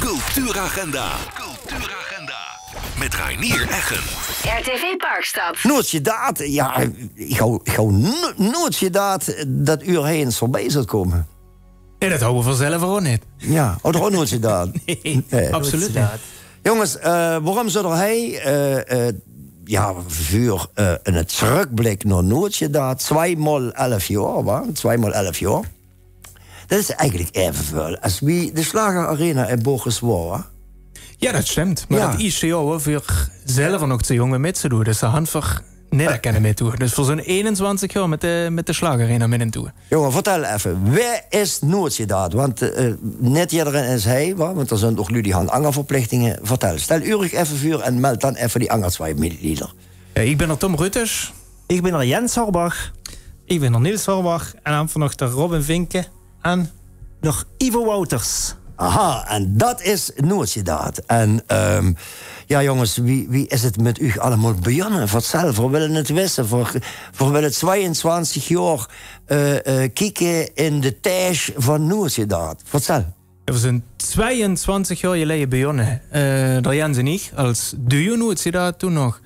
Cultuuragenda. Met Reinier Eggen. RTV Parkstad. Noordjedaad, ja, ik hou Noordjedaad dat uur heen voorbij zou komen. Nee, dat houden we vanzelf ook niet. Ja, oh, toch Noordjedaad? Nee, absoluut niet. Jongens, waarom zou er hij... voor een terugblik naar Noordjedaad, 2 x 11 jaar, wa? 2 x 11 jaar. Dat is eigenlijk evenveel als wie de Slager Arena in Bochum was. Ja, dat stemt. Maar dat is jou voor zelf nog te jonge met te doen. Dus de handvag net herkennen met toe. Dus voor zo'n 21 jaar met de Slager Arena met toe. Jongen, vertel even. Waar is Noordjedaad? Want net iedereen is hij, want er zijn toch jullie angerverplichtingen. Vertel, stel urig even vuur en meld dan even die anger 2 milliliter. Ik ben er Tom Rutters. Ik ben er Jens Horbach. Ik ben er Niels Horbach. En dan nog de Robin Vinken. En nog Ivo Wouters. Aha, en dat is Noordjedaad. En ja, jongens, wie is het met u allemaal begonnen? Vertel, we willen het wissen. We willen 22 jaar kijken in de thuis van Noordjedaad. Vertel. We zijn 22 jaar geleden begonnen. Daar Jens en ik, als duo Noordjedaad toen nog.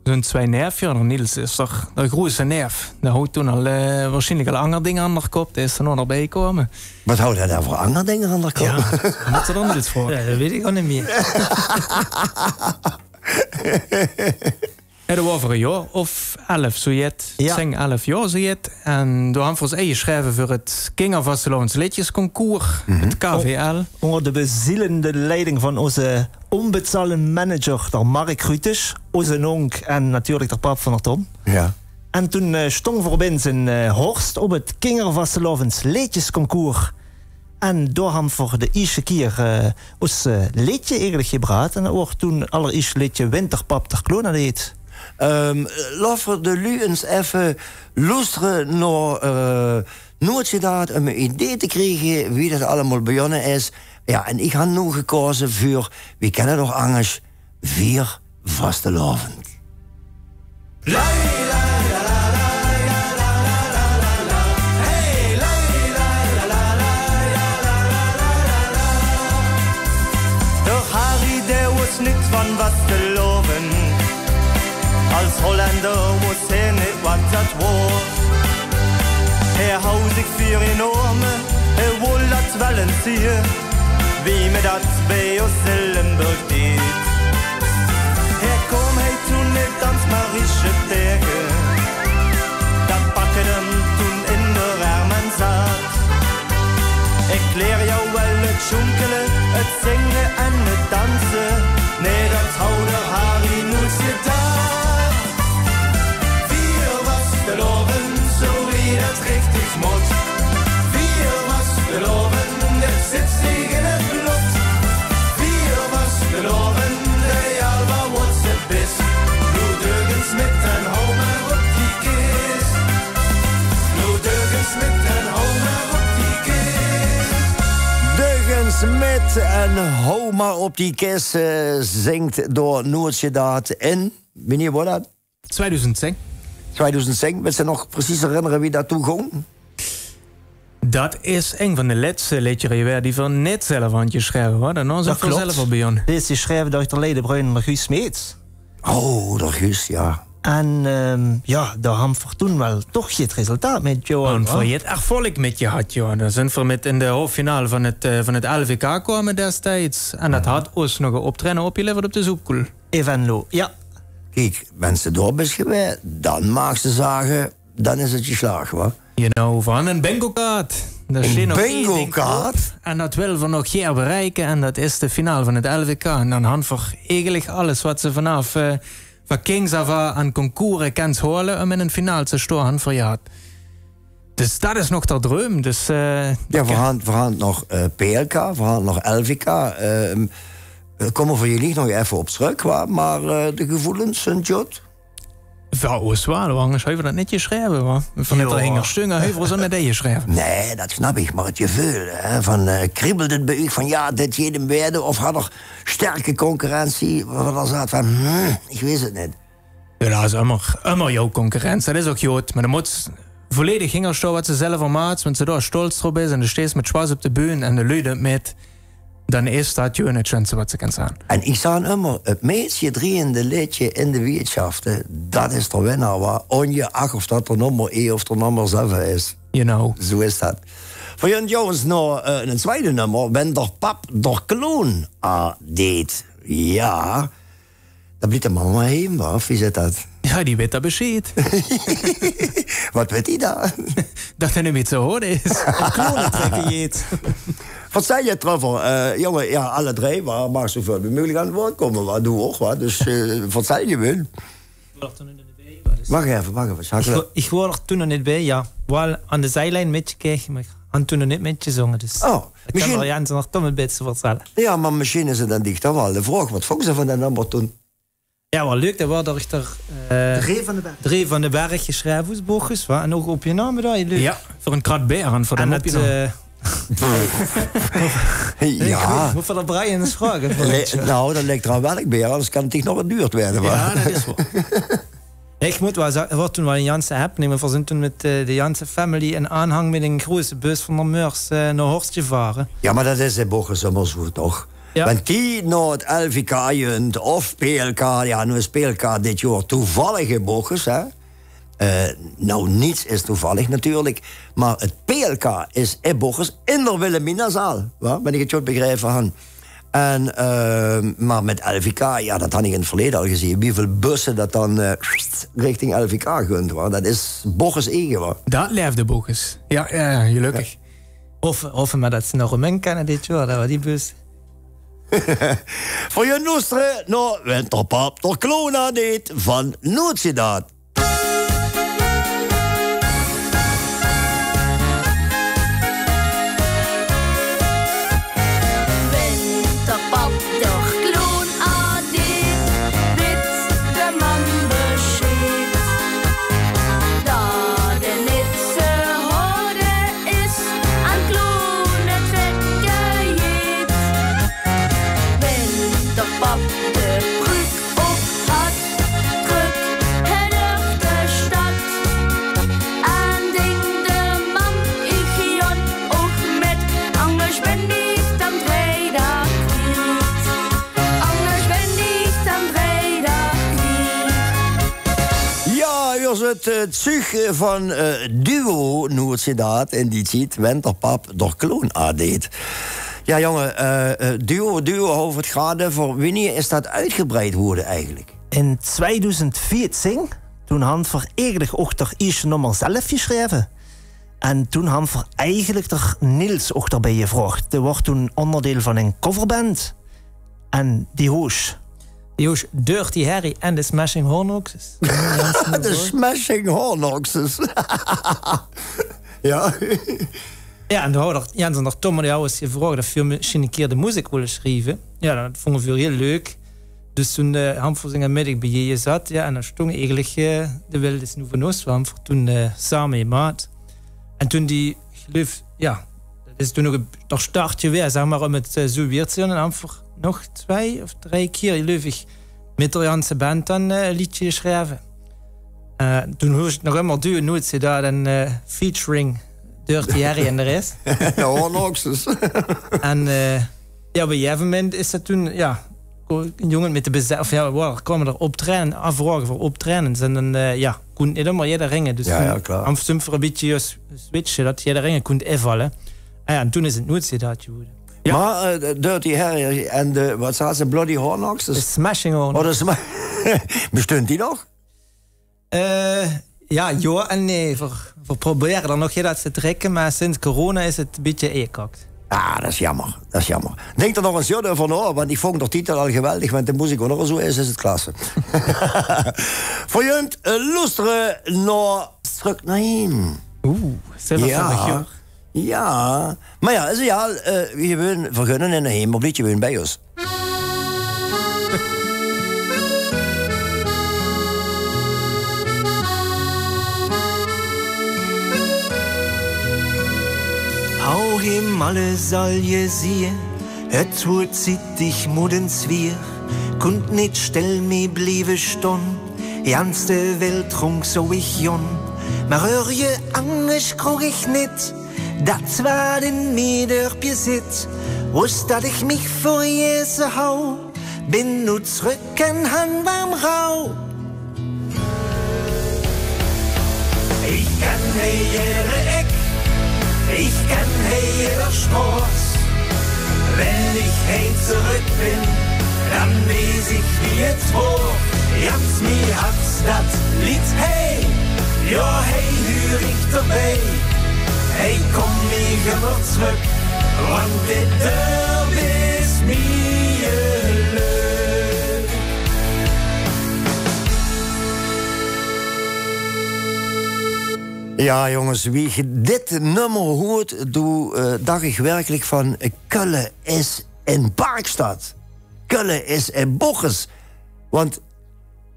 Zo'n 2 nerfjaren. Niels is toch de grootste nerf. Daar houdt toen al waarschijnlijk al andere dingen aan de kop. Dat is er nog erbij gekomen. Wat houdt hij daar voor andere dingen aan de kop? Ja, wat er dan dit voor? Ja, dat weet ik ook niet meer. Ja, dat was voor een jaar of 11, zo jet. Ja. 11 jaar, zo jet. En door hem voor ons eigen schrijven voor het Kingervastelovens Liedjesconcours, het KVL. Onder de bezielende leiding van onze onbetaalde manager, de Mark Rutters, onze onk en natuurlijk de pap van de Tom. Ja. En toen stond voorbij in Horst op het Kingervastelovens Liedjesconcours. En door hem voor de eerste keer ons liedje eigenlijk gebracht. En dat wordt toen allereerst liedje Winterpap ter Klona deed. Laten we nu eens even luisteren naar Noordjedaad om een idee te krijgen wie dat allemaal begonnen is. Ja, en ik heb nu gekozen voor, wie kennen nog anders, 4 vastelovend. Doch Harry, der was nichts von vasteloven. Als Holländer wist hij niet wat dat was. Hij houdt zich voor enorme, hij wil dat wel eens zien, wie me dat bij ons in Limburg deed. Hij kwam hij toen niet ans Marische tegen, dat pakken hem toen in de armen zat. Ik leer jou wel het jonkelen, het zingen en het dansen, nee dat houdt de Harry nooit gedaan. Zo wie dat richtig moet. 4 vasteloven, dat zit zich in het bloed. 4 vasteloven, de Alba wordt het best. Bloedeugens met een homer op die kist. Bloedeugens met een homer op die kist. Deugens met een homer op die kist zingt door Noordjedaad in, wanneer wordt dat? 2010. 2010, wil je nog precies herinneren wie dat toen ging? Dat is een van de laatste liedjes die van net zelf aan het schrijven was. En dan zijn we zelf al begonnen. Dit is geschreven door de Ledenbruin en Guus Smeets. Oh, de Guus, ja. En daar hebben we toen wel toch het resultaat met Johan. En voor je het echt volk met je had, joh. Dan zijn we met in de hoofdfinale van het LVK komen destijds. En dat had ons nog een optreden opgeleverd op de Zoekkoel. Evenlo, ja. Kijk, mensen door bent geweest, dan mag ze zeggen, dan is het geslagen, hoor. Je nou, van een bingo-kaart. Een bingo-kaart? En dat willen we nog jaar bereiken. En dat is de finale van het LVK. En dan hand voor eigenlijk alles wat ze vanaf van Kings af aan concours kent horen om in een finale te staan voor jaar. Dus dat is nog de droom. Dus, ja, we gaan nog PLK, we gaan nog LVK. Komen voor jullie nog even op terug, maar de gevoelens zijn jod. Wel, zwaar, anders hebben we dat niet geschreven. Hoor. Van het hinger stungen hebben we zo net geschreven. Nee, dat snap ik, maar het gevoel, van kriebelt het bij u van ja, dit jedem werden, of had er sterke concurrentie, waar er zat van, ik weet het niet. Ja, dat is immer jouw concurrentie, dat is ook goed, maar dan moet volledig hingerstaan wat ze zelf maakt, want ze daar stolz op is en de steeds met schwarz op de bühne en de luiden met dan is dat je het schönste wat ze kan zijn. En ik zei immer, het meest gedreende liedje in de wetenschap, dat is de winnaar. Waar ongeacht of dat er nummer 1 of er nummer 7 is. You know. Zo is dat. Voor jullie jongens nog een tweede nummer. Wenn der pap der kloon deed. Ja, dan blijft de mama heen, of wie zit dat? Ja, die weet dat bescheid. Wat weet hij daar? Dat hij niet meer zo hoor is. Klonen trekken jeet. Wat zei je, Trevor? Jongen, ja, alle drie, maar zoveel mogelijk aan het woord komen. Wat doe ook, wat? Dus wat zei je wel? Wacht even. Ik hoor er toen nog niet bij, ja. Wel aan de zijlijn met je kijken, maar ik had toen nog niet met je zongen. Dus misschien kan er Jens nog toch een beetje vertellen. Ja, maar misschien is het dan dicht wel. De vraag, wat vond ze van dat nummer toen? Ja, wel leuk. Dat was er Drie van de Berg geschreven, boekjes. En ook op je naam daar. Leuk. Ja, voor een krat beren voor de mopje. Ja. Moet van de Brian eens vragen. Nou, dat lijkt er aan werkbeer, anders kan het toch nog wat duur worden. Ja, dat is wel. Ik moet wel zeggen, we toen wel een Janssen heb nemen. We zijn toen met de Janssen family een aanhang met een grote bus van de Meurs naar Horst gevaren. Ja, maar dat is de bocht zomaar zo, toch? Ja. Want die naar het LVK-junt of PLK, ja, nu is PLK dit jaar toevallige bochtjes, hè? Nou, niets is toevallig natuurlijk, maar het PLK is bochtjes in de Wilhelminazaal, ben ik het goed begrepen van. En, maar met LVK, ja, dat had ik in het verleden al gezien. Wie veel bussen dat dan richting LVK gunt, dat is bochtjes eigen, hoor. Dat leefde bochtjes. Ja, gelukkig. Ja. Of maar dat ze nog een kennen dit jaar, dat was die bus. Voor je nostre, nou, winterpap, der klona dit van Noordsedaad. Het zug van duo Noordsedaad en die ziet winterpap door kloon deed. Ja, jongen, duo over het gaat. Voor wanneer is dat uitgebreid worden eigenlijk? In 2014, toen han voor eigenlijk ook de eerste nummer zelf geschreven. En toen han voor eigenlijk er Niels ook erbij gevraagd. Die wordt toen onderdeel van een coverband. En die hoes. Joost, Dirty Harry en de Smashing Hornoxes. De Smashing Hornoxes. Ja. Ja, en de houder Jens en Tom en jou is gevraagd of we misschien een keer de muziek willen schrijven. Ja, dat vonden we heel leuk. Dus toen de Hamforzingen middag bij je zat, ja, en dan stond eigenlijk de wilde nu van ons van toen samen in maat. En toen die geloof, ja, dat is toen ook een startje weer, zeg maar, om het zo weer te zien en Hamfort nog 2 of 3 keer geloof ik met de Janse band dan een liedje geschreven. Toen hoorde ik nog helemaal duur nooit ze daar dan featuring Dirty Harry en de rest. Ja, Hornoxes. En ja, bij een moment is dat toen, ja, een jongen met de bezet, of ja, er kwamen er optrainen, afvragen voor optrainen. En dan, ja, kon niet helemaal jeder ringen. Dus ja, klaar. Am voor een beetje switchen, dat jeder ringen kon invallen. En toen is het nooit zo dat geworden. Ja. Maar Dirty Harry en de, wat staat ze, Bloody Hornoxes? De Smashing Hornoxes. Oh, bestond die nog? Ja en nee. We proberen dan nog dat te trekken, maar sinds corona is het een beetje eekakt. Ah, dat is jammer. Dat is jammer. Denk er nog eens jorden van hoor, want ik vond de titel al geweldig, want de muziek ook nog zo is het klasse. Voor jullie luisteren naar Stuk naar hem. Ja. Ja, maar ja, is ja, we willen vergunnen in de hemel, blijf je weer bij ons. Hau hem alle soll je zien, het wordt zit dich moedens weer, kunt niet stil mee blijven staan, jans de Welt trunk zo ich jon, maar hör je angst kroeg ich niet. Dat waar in Miederpje zit, wusst, dat ich mich vor Jesu hau, bin nu zurück en han warm rau. Ich kenn hey jede Eck, ich kenn hey jeder Straß. Wenn ich hey zurück bin, dann weiß ich wie jetzt wo. Jans mir hat's dat Lied hey, ja hey hör ich dabei. Hey komm ich immer zurück, want dit Dorf ist mir leuk. Ja, jongens, wie je dit nummer hoort, dacht ik werkelijk van Keulen is in Parkstad. Keulen is in Bochus. Want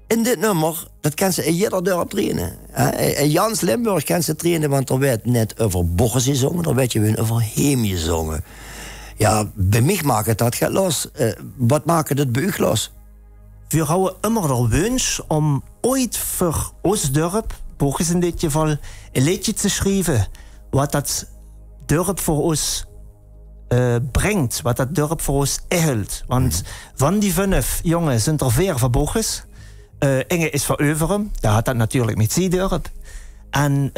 in dit nummer, dat kan ze in ieder dorp trainen. In Jans Limburg kan ze trainen, want er werd net over Bochus gezongen, er werd je weer over Heem gezongen. Ja, bij mij maakt het dat gaat los. Wat maakt het bij u los? We houden immer de wens om ooit voor ons dorp, Bochus in dit geval, een liedje te schrijven. Wat dat dorp voor ons brengt, wat dat dorp voor ons erhelt. Want van die 5 jongen zijn er 4 van Bochus. Inge is van Euverum, daar had dat natuurlijk met zijn dorp. En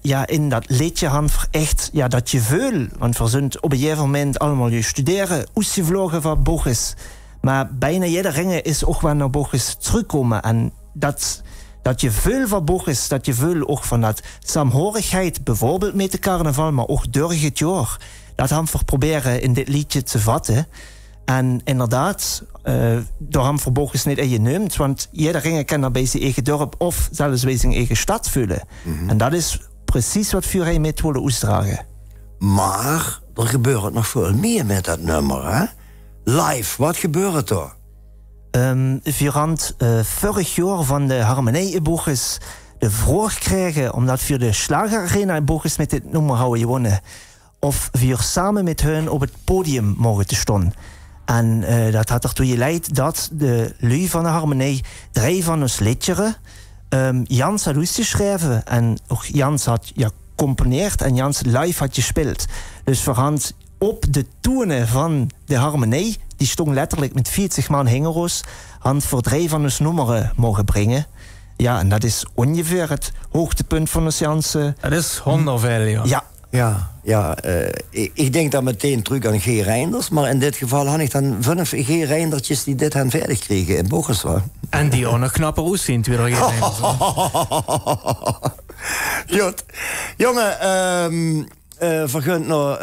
ja, in dat liedje hand echt ja, dat je veel, want we zijn op een gegeven moment allemaal je studeren, uitgevlogen van Bochus. Maar bijna ieder ringen is ook wel naar Bochus terugkomen. En dat je veel van Bochus, dat je veel ook van dat saamhorigheid, bijvoorbeeld met de carnaval, maar ook door het jaar, dat gaan we proberen in dit liedje te vatten. En inderdaad, door hem voor Bochus niet in je neemt, want ieder ringen kan er bij zijn eigen dorp of zelfs bij zijn eigen stad vullen. En dat is precies wat we hier met willen uitdragen. Maar er gebeurt nog veel meer met dat nummer, hè? Live, wat gebeurt er? We gaan vorig jaar van de Harmonie in Bochus de vraag krijgen, omdat we de Schlagerarena in Bochus met dit nummer houden gewonnen, of we samen met hen op het podium mogen te staan. En dat had ertoe geleid dat de lui van de Harmonie 3 van ons liedjeren Jans had uitgeschreven en ook Jans had gecomponeerd en Jans live had gespeeld. Dus we gaan op de tonen van de Harmonie, die stond letterlijk met 40 man hengeroos, hand voor 3 van ons nummeren mogen brengen. Ja, en dat is ongeveer het hoogtepunt van ons Janse. Dat is honderveel, ja. Ja, ik denk dan meteen terug aan G. Reinders, maar in dit geval had ik dan 5 G. Reindertjes die dit gaan verder kregen in Bochus. En die ook nog knapper uitzien, weer G. Reinders. Goed. Jongen, vergunt nou,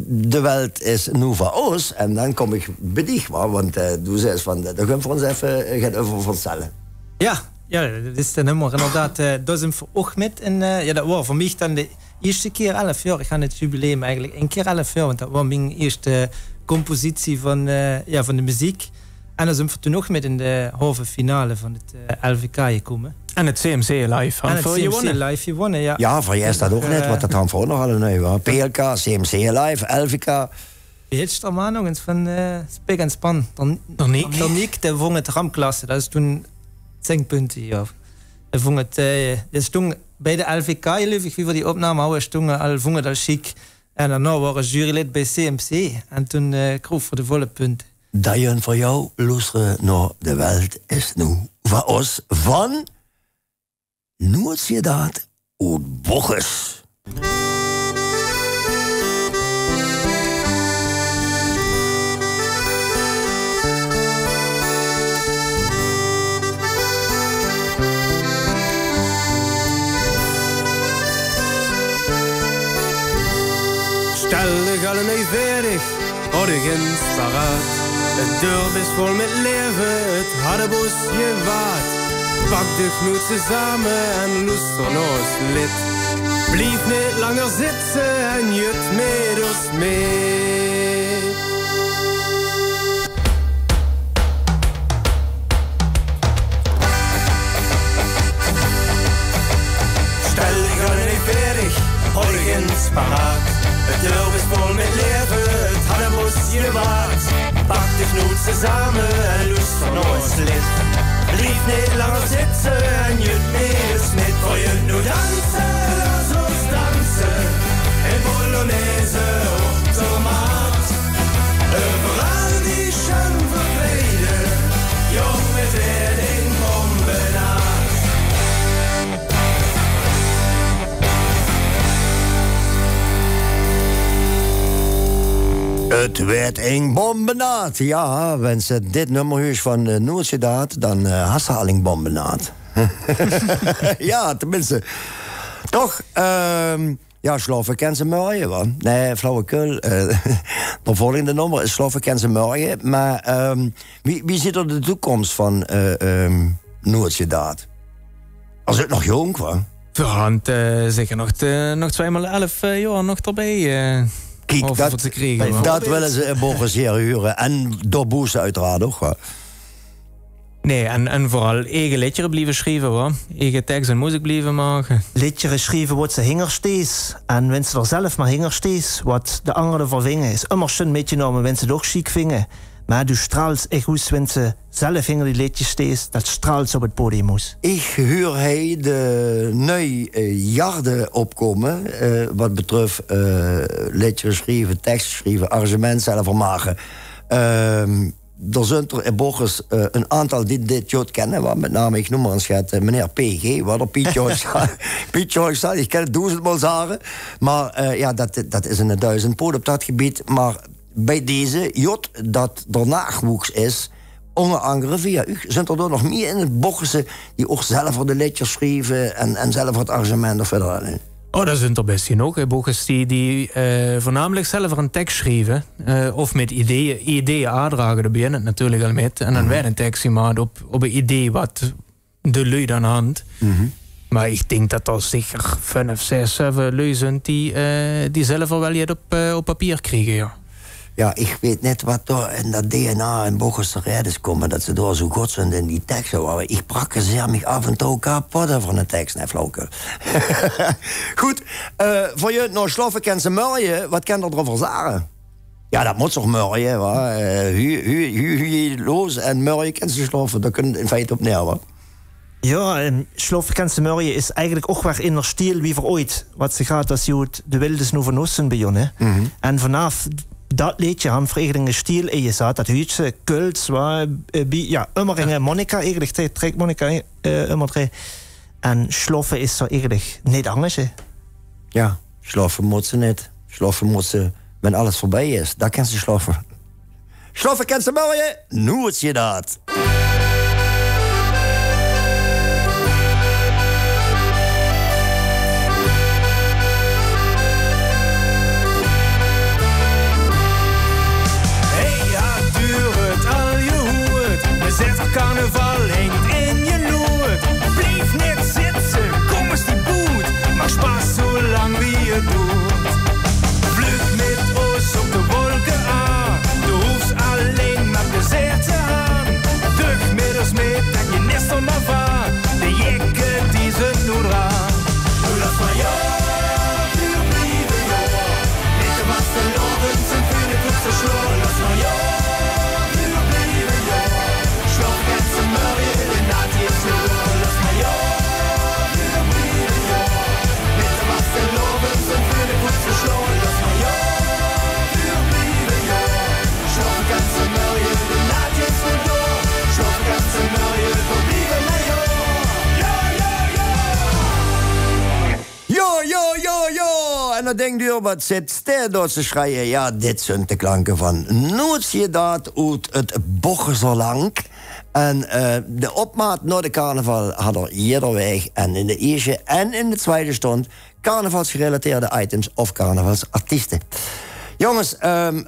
de wereld is nu van ons. En dan kom ik bij dich, want du zegt van, daar gaan we ons even gaat over vertellen. Ja, dat is de nummer inderdaad. Daar zijn we ook met. En ja, dat was voor mij dan de eerste keer 11 jaar. Ik ga het jubileum eigenlijk 1 keer 11 jaar, want dat was mijn eerste compositie van de muziek. En dan zijn we toen nog met in de halve finale van het LVK gekomen. En het CMC live. En het CMC live gewonnen, ja. Ja, voor jij staat ook net, wat dat dan voor nog al een PLK, CMC live, LVK. Weet je maar nog eens van Spek en Span. Daniek, de vong het ramklasse. Dat is toen 10 punten hier. Hij vong het, stond bij de LVK, geloof ik, wie voor die opname houden, stonden al vongen dat chic. En daarna waren jurylid bij CMC. En toen kroeg voor de volle punten. Dat je voor jou luisteren naar de wereld is nu van ons van Noord-Ziedaad uit Bochus. Stel de gallen niet verig, orgens paraat. Het dorp is vol met leven, het harde je waard. Pak de knoetsen samen en luister naar ons lied. Blijf niet langer zitten en jut met ons mee. Stel de gallen niet verig, orgens paraat. Het dorp is vol met leven, het harde je waard. Pak de knoetsen samen en luister naar ons lied. Blijf niet langer zitten en je meest niet voor je nu dansen. Laat ons dansen in Polonaise op de maat. Het werd een bombenaad. Ja, wens het dit nummer is van Noordsedaat, dan had ze al een bombenaad. Ja, tenminste. Toch, ja, Sloffen kent ze morgen, hoor. Nee, flauwekul. De volgende nummer is Sloffen kent ze morgen. Maar wie ziet er de toekomst van Noordsedaat? Als het nog jong was. Verhand zeker nog 2x11 jaar nog erbij. Kijk, dat willen ze in Bogenseer huren. En door Boes uiteraard ook. Hoor. Nee, en vooral eigen liederen blijven schrijven, hoor. Eigen tekst en muziek blijven maken. Liederen schrijven wat ze hingerstees. En wenn ze er zelf maar hingerstees, wat de anderen vervingen, is immer schön meegenomen, wenn ze het ook chic vingen. Maar du straalt echt goed, wenn ze zelf hinger die liedjes stees, dat straalt op het podium moest. Ik huur hij de nieuwe jarden opkomen, wat betreft liedjes schrijven, tekst schrijven, arrangement zelf maken. Er zijn er in Bochers een aantal die dit jood kennen, wat met name, ik noem maar een schat, meneer PG, wat er Piet George staat, ik ken het 1000 zeggen. Maar ja, dat is een 1000 poot op dat gebied. Maar bij deze jod dat er nachwuchs is, onder andere via u, zijn er nog meer in het Bocherse die ook zelf de liedjes schrijven en zelf het arrangement of verder. Oh, dat zijn er best genoeg. Boekers die voornamelijk zelf een tekst schrijven. Of met ideeën aandragen, daar begint het natuurlijk al met. En dan werd een tekst gemaakt op een idee wat de lui dan hand. Maar ik denk dat er zeker 5, 6, 7 lui zijn die zelf wel je op papier krijgen, ja. Ja, ik weet net wat door in dat DNA in Bochers terecht is komen, dat ze door zo goed zijn in die teksten. Ik praktiseer me af en toe kapot over een tekst, nee, flauwke. Goed, voor je nog Sloffen kent ze morgen, wat kan er erover zeggen? Ja, dat moet toch morgen, hoor. Hu los en morgen kent ze Sloffen, daar kunnen in feite op neer, hoor. Ja, Sloffen kent ze morgen is eigenlijk ook weer in haar stiel wie voor ooit. Wat ze gaat als je de wilde snoevenossen begonnen. En vanaf dat liedje han verenigde stiel en je zat dat huutje kults waar ja ummeringen Monica eigenlijk trekt Monica ummer en Sloffen is zo eigenlijk niet anders. Ja, Sloffen moet ze niet. Sloffen moet ze, wenn alles voorbij is, daar kent ze Sloffen. Sloffen kent ze morgen, nu het je dat. Carnaval hangt in je lood. Blijf niet zitten, kom eens die boet. Maak spaas zo lang wie je doet. Vlug met ons op de wolken aan. Du hoeft alleen maar plezier te gaan. Druk met ons mee, dat je nest onder vaart. De jekken die zijn nu raar. Nu laat maar ja, nu blijven joh. Niet de vaste loven, zijn vuur de goed te sloren. Laat maar ja. En dan denkt u, wat zit stil door te schreien. Ja, dit zijn de klanken van Noordsedaat uit het Bocherserlang. En de opmaat naar de carnaval had er ieder weg. En in de eerste en in de tweede stond carnavalsgerelateerde items of carnavalsartiesten. Jongens,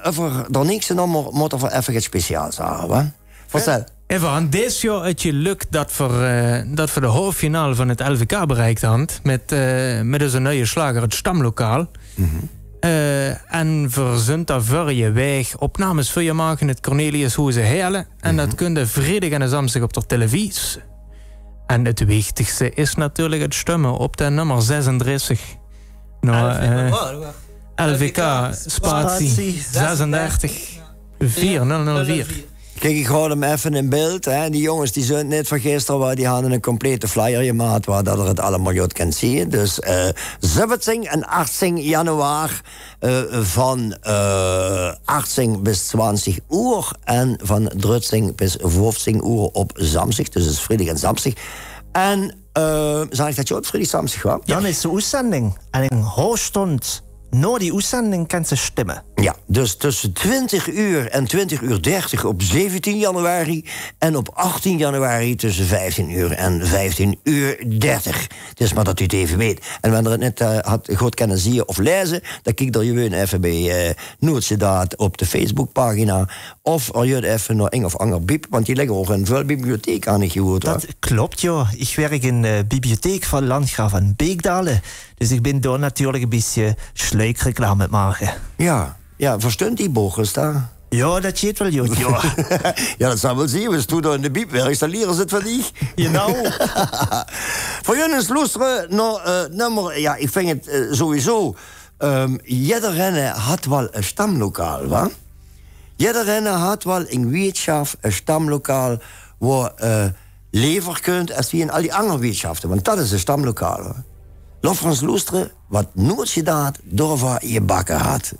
over de niks nummer moet er voor even iets speciaals zeggen, hè? Vertel. Even aan dit jaar het je lukt dat voor de hoofdfinale van het LVK bereikt had. Met dus een nieuwe slager, het Stamlokaal. En verzint daar voor je weg opnames voor je maken het Cornelius Hoeze Heerlen. En dat kun je vrijdag en zaterdag op de televisie. En het wichtigste is natuurlijk het stemmen op de nummer 36. LVK spatie 36 4004. Kijk, ik hou hem even in beeld. Hè. Die jongens die zijn net van gisteren, die hadden een complete flyer gemaakt waar dat er het allemaal goed kan zien. Dus 17 en 18 januari van 18 bis 20 uur en van 13 bis 15 uur op zaterdag. Dus het is vrijdag en zaterdag. En zeg ik dat je ook vrijdag zaterdag was? Dan is de uitzending en een hoogstond na die uitzending kan ze stemmen. Ja, dus tussen 20 uur en 20 uur 30 op 17 januari... en op 18 januari tussen 15 uur en 15 uur 30. Het is maar dat u het even weet. En wanneer het net had goed kunnen zien of lezen... dan kijk er gewoon even bij Noordsedaad op de Facebookpagina... of al je even naar een of ander biep... want die liggen ook in veel bibliotheek aan het gehoord. Dat klopt, ja. Ik werk in de bibliotheek van Landgraaf van Beekdalen. Dus ik ben daar natuurlijk een beetje sluikreclame het maken. Ja, verstond die Boris daar? Ja, dat jeet wel, Jut, ja. Ja, dat zou wel zien. We stonden in de biep werk, dan leren ze het van die. Genau. Voor jullie luisteren naar nummer... Ja, ik vind het sowieso... Iedereen had wel een stamlokaal, wa? Iedereen had wel in wetenschap een stamlokaal... waar lever kunt als wie in al die andere wetenschappen. Want dat is een stamlokaal, hoor. Laat ons luisteren wat Noordsedaad door je bakken had.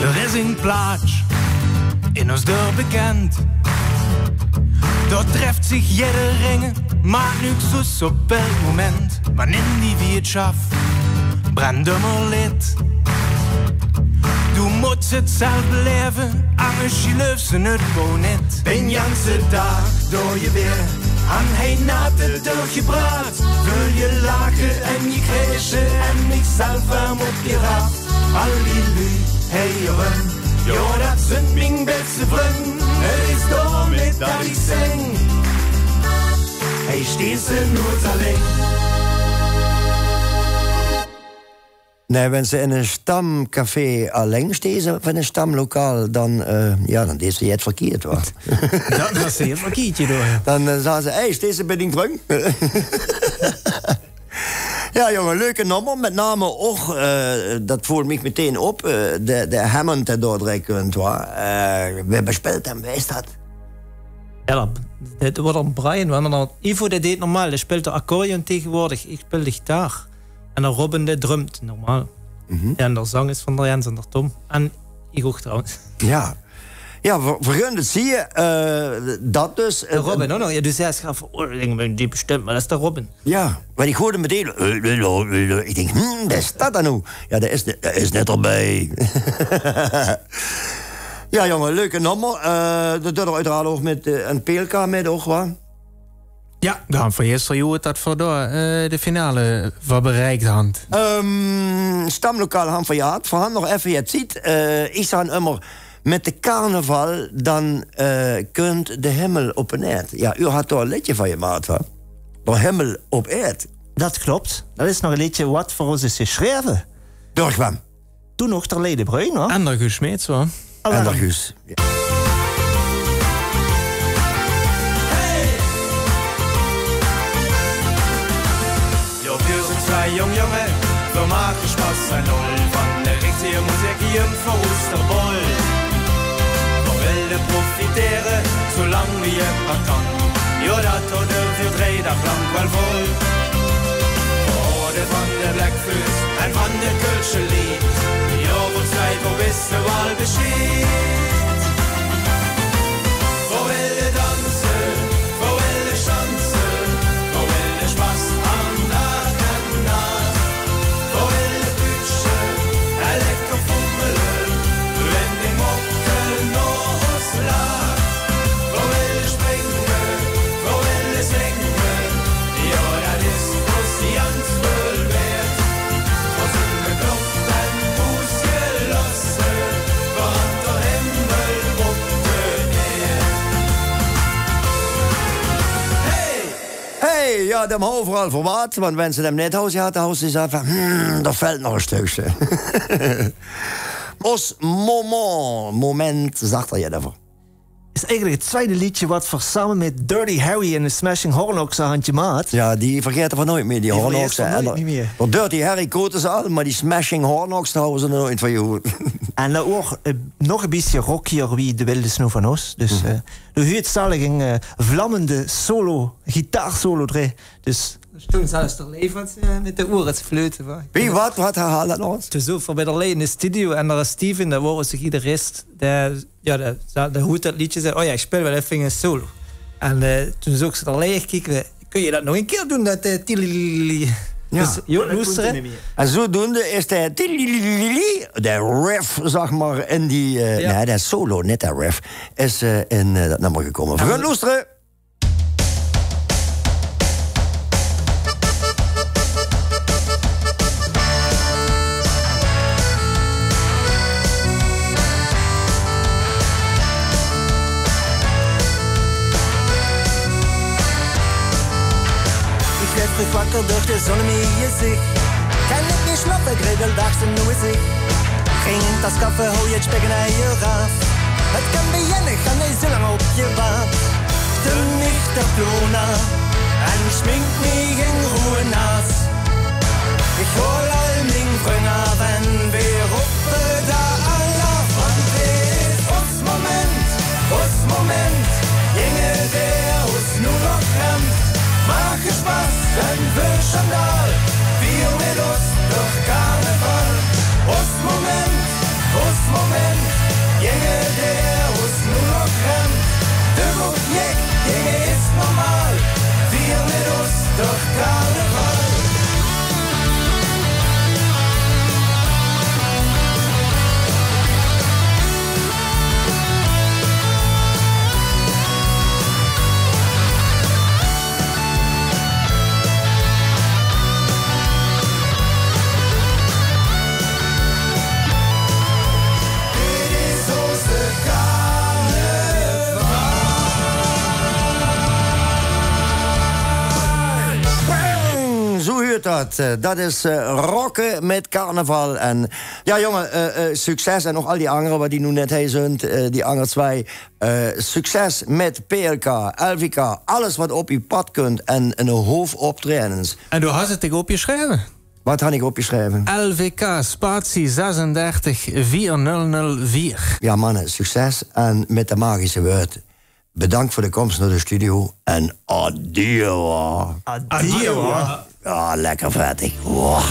Er is een plaats in ons dorp bekend. Dort treft sich jeder Ringe, maakt Luxus op elk moment. Maar in die Wirtschaft brennt immer Lied. Du musst het zelf beleven, anders je leeft ze het gewoon niet. Den ganze dag door je weer, aan heen naten doorgebracht. Wil je lachen en je kreegen en ik zelf hem op je raad. Al die lui, hey jongen. Ja, dat zijn mijn beste vriend. Het is daarmee dat ik zing. Hij steht ze nooit alleen. Nee, wenn ze in een stamcafé alleen staan, of in een stamlokaal, dan deed ze het verkeerd, hoor. Dat was heel verkeerd, door. Dan zagen ze, hey, steeds ben ik druk. Ja, jongen, leuke nummer. Met name ook, dat voelt me meteen op, de Hammond te doordrekken. We bespeeld hem, wees dat? Ja, dat wordt een Brian. Want Ivo dat deed normaal, hij speelt de accordeon tegenwoordig. Ik speel de gitaar. En dan Robin de drumt normaal. Ja, en de zang is van de Jens en de Tom. En ik ook trouwens. Ja. Ja, vergunde zie je dat dus... De Robin ook nog. Ja, dus hij gaat van, die bestemd, maar dat is de Robin. Ja, maar ik hoorde meteen... ik denk, dat is dat dan nou? Ja, dat is net erbij. Ja, jongen, leuke nummer. Dat doet er uiteraard ook met een PLK met, ook, waar? Ja, dan van gisteren dat voor de finale wat bereikt had. Stamlokaal han verjaard. Voor han nog even je het ziet. Ik zag immer met de carnaval, dan kunt de hemel op een aard. Ja, u had toch een liedje van je maat, hè? De hemel op aard. Dat klopt. Dat is nog een liedje wat voor ons is geschreven. Door kwam. Toen nog ter Lede Bruin, hoor. En door Guus Smeets, hoor. En door Guus. Ja. Jong jongen, wir machen Spaß ein Null von der richtigen Musik hier im Verrusterboll. Wir wollen profitieren, solange wir kann. Ja, das oder wir drehen das Blank mal voll. Orde von der Blackfoot, ein von der Kölsche Lied. Ja, wo Zeit, wo bist du all besteht. Wo will der tanzen, wo will der tanzen, wo will der Spaß an der Ja, dat overal voor wat. Want wenn ze hem net huis hadden, hadden ze van, daar valt nog een stukje. Os moment, zag er je daarvoor. Is eigenlijk het tweede liedje wat voor samen met Dirty Harry en de Smashing Hornocks een handje maat. Ja, die vergeten we nooit meer, die Hornocks. Niet meer. Want Dirty Harry koten ze al, maar die Smashing Hornocks houden ze er nooit van je hoed. En dan ook nog een beetje rockier wie de wilde snoe van ons. Dus de huurtzalig een vlammende solo, gitaarsolo erin. Dus Toen zelfs er levert met de oren te fluiten. Wie, wat herhaal dat nog eens? Toen zo voor bij de in de studio en daar is Steven, daar was een gitarist, de hoed dat liedje zei, oh ja, ik speel wel even een solo. En toen zocht ze er leeg kijken, kun je dat nog een keer doen, dat tililili. Ja. Dus luisteren. En zodoende is de riff, zeg maar, in die... Nee, de solo, niet de riff, is in dat nummer gekomen. We gaan luisteren. Ik wakker durch de zon in mijn gezicht. Kan ik niet slapen, regeldags en nu is ik. Geen tas koffie, hou je het spekken naar je raaf. Het kan beginnen, ga niet zo lang op je wacht. De nichter Plona en schmink mich in Ruhe nass. Ich hol all mein Freund ab en wir rufen da Allah von dit. Uns Moment, jinge der uns nur noch rennt. Mach es Spaß, dann wird Skandal. Wir mit uns durch Karneval. Moment, jinge der uns nur noch rennt. Der Objekt, jinge ist normal. Wir mit uns durch Karneval. Dat is rocken met carnaval. En ja, jongen, succes. En nog al die anderen wat die nu net hij zijn, die andere twee. Succes met PLK, LVK, alles wat op je pad kunt en een hoofd optrainens. En du hast het opgeschreven? Wat had ik opgeschreven? LVK, spatie 36 4004. Ja, mannen, succes. En met de magische woord. Bedankt voor de komst naar de studio. En adieu. Adieu. Ja, lekker vettig. Wow.